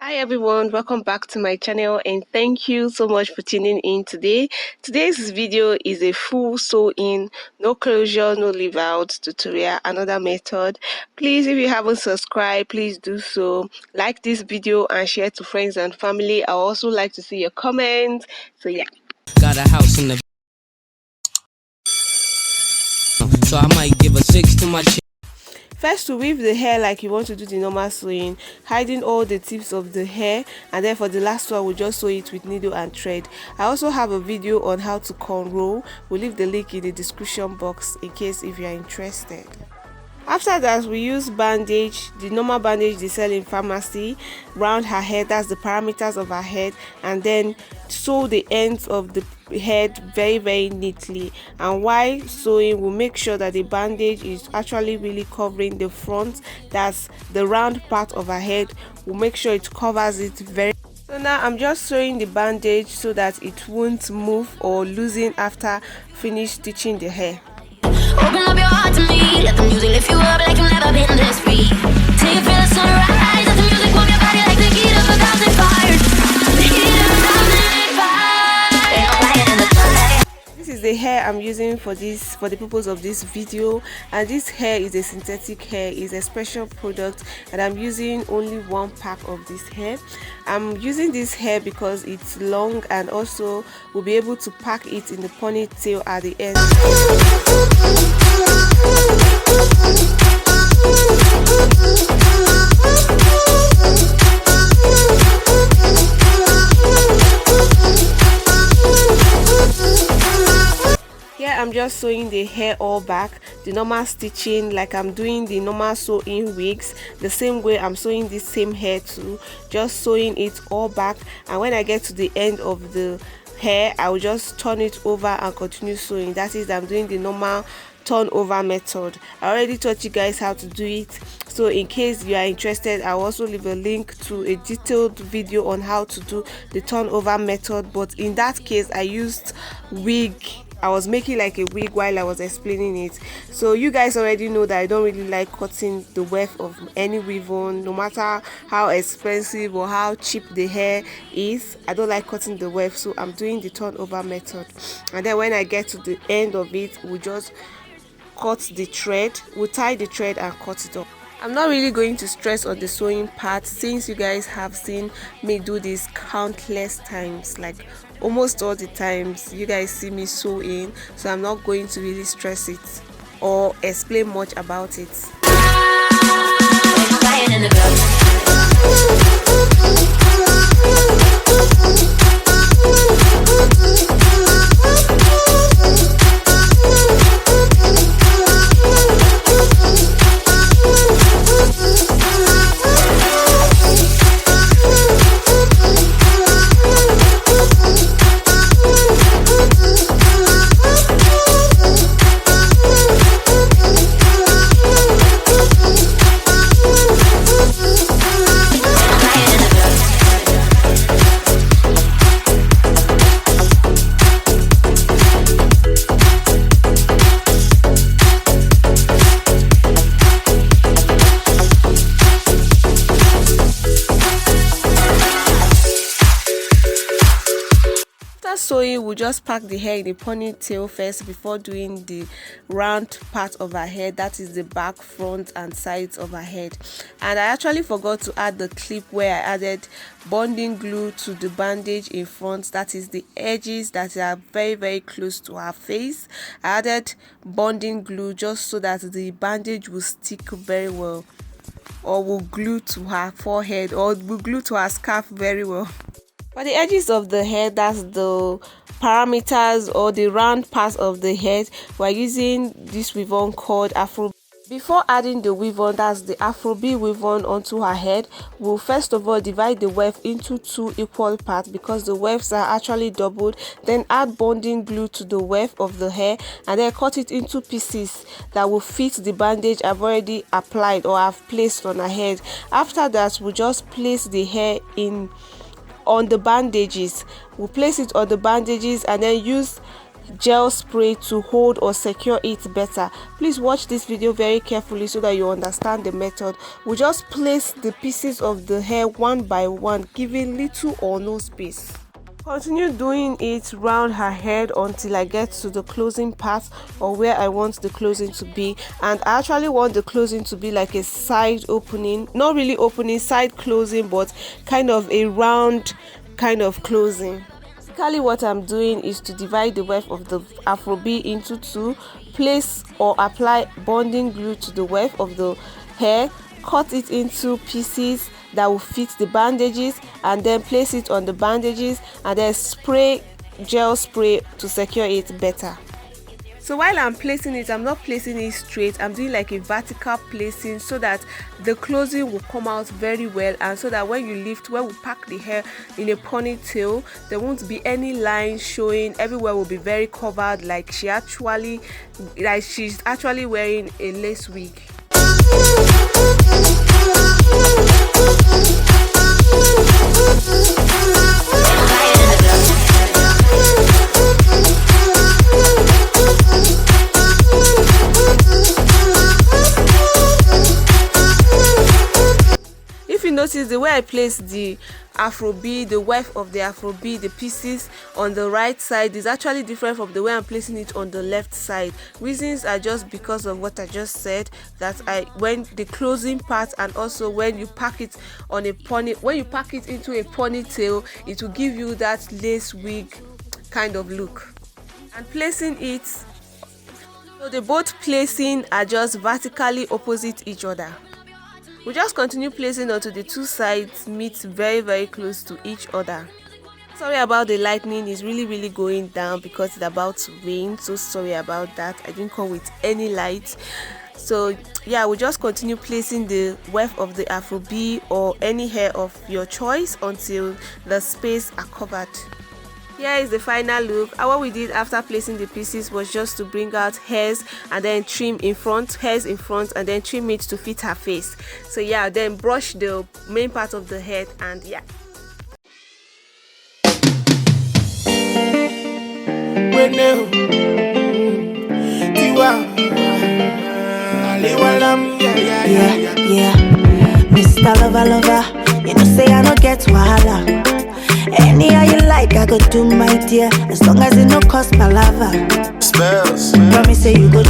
Hi everyone, welcome back to my channel and thank you so much for tuning in today. Today's video is a full sew-in, no closure, no leave out tutorial, another method. Please, if you haven't subscribed, please do so. Like this video and share to friends and family. I also like to see your comments. So yeah. Got a house in the so I might give a 6 to my chick. First, to weave the hair like you want to do the normal sewing, hiding all the tips of the hair, and then for the last one we'll just sew it with needle and thread. I also have a video on how to cornrow. We'll leave the link in the description box in case if you are interested. After that, we use bandage, the normal bandage they sell in pharmacy, round her head, that's the parameters of her head, and then sew the ends of the head very neatly. And while sewing, we'll make sure that the bandage is actually really covering the front, that's the round part of her head. We'll make sure it covers it very. So now I'm just sewing the bandage so that it won't move or loosen after finish stitching the hair. Open up your heart to me, let the music lift you up like you've never been this free. Take a feel the sunrise, let the music warm your body like the heat of 1,000 fires. The heat of 1,000 fires. Ain't no fire in the fire. This is the hair I'm using for the purpose of this video, and this hair is a synthetic hair, is a special product, and I'm using only one pack of this hair. I'm using this hair because it's long and also we'll be able to pack it in the ponytail at the end. I'm just sewing the hair all back, the normal stitching like I'm doing the normal sewing wigs. The same way I'm sewing this same hair too, just sewing it all back, and when I get to the end of the hair I will just turn it over and continue sewing. That is, I'm doing the normal turn over method. I already taught you guys how to do it, so in case you are interested I'll also leave a link to a detailed video on how to do the turn over method. But in that case I used wig. I was making like a wig while I was explaining it. So you guys already know that I don't really like cutting the weft of any weave on, no matter how expensive or how cheap the hair is. I don't like cutting the weft, so I'm doing the turn over method. And then when I get to the end of it, we just cut the thread, we tie the thread and cut it off. I'm not really going to stress on the sewing part since you guys have seen me do this countless times, like almost all the times you guys see me sewing, so I'm not going to really stress it or explain much about it. Sewing, we'll just pack the hair in the ponytail first before doing the round part of her head, that is the back, front and sides of her head. And I actually forgot to add the clip where I added bonding glue to the bandage in front, that is the edges that are very close to her face. I added bonding glue just so that the bandage will stick very well, or will glue to her forehead, or will glue to her scarf very well. For the edges of the head, that's the parameters or the round part of the head, we're using this weave on called Afro. Before adding the weave on, that's the Afrobeat weave on onto her head, we'll first of all divide the weft into two equal parts because the wefts are actually doubled. Then add bonding glue to the weft of the hair and then cut it into pieces that will fit the bandage I've already applied or I've placed on her head. After that, we'll just place the hair on the bandages. We'll place it on the bandages and then use gel spray to hold or secure it better. Please watch this video very carefully so that you understand the method. We just place the pieces of the hair one by one, giving little or no space. Continue doing it round her head until I get to the closing part, or where I want the closing to be. And I actually want the closing to be like a side opening, not really opening, side closing, but kind of a round kind of closing. Basically what I'm doing is to divide the weft of the Afrobeat into two, place or apply bonding glue to the weft of the hair, cut it into pieces that will fit the bandages, and then place it on the bandages and then spray gel spray to secure it better. So while I'm placing it, I'm not placing it straight, I'm doing like a vertical placing so that the closing will come out very well, and so that when you lift, when we pack the hair in a ponytail, there won't be any lines showing. Everywhere will be very covered, like she's actually wearing a lace wig. If you notice the way I place the Afrobeat, the weft of the Afrobeat, the pieces on the right side is actually different from the way I'm placing it on the left side. Reasons are just because of what I just said, that when the closing part, and also when you pack it on a when you pack it into a ponytail, it will give you that lace wig kind of look. And placing it, so the both placing are just vertically opposite each other. We just continue placing until the two sides meet very close to each other. Sorry about the lightning, is really going down because it's about to rain, so sorry about that. I didn't come with any light. So yeah, we just continue placing the weft of the Afrobeat or any hair of your choice until the space are covered. Here is the final look. And what we did after placing the pieces was just to bring out hairs and then trim in front, hairs in front, and then trim it to fit her face. So yeah, then brush the main part of the head, and yeah. Yeah, Mr. Lover, you know say I don't get wahala. Anyhow you like, I go do my dear, as long as it no cost palava. Spells. Promise say you go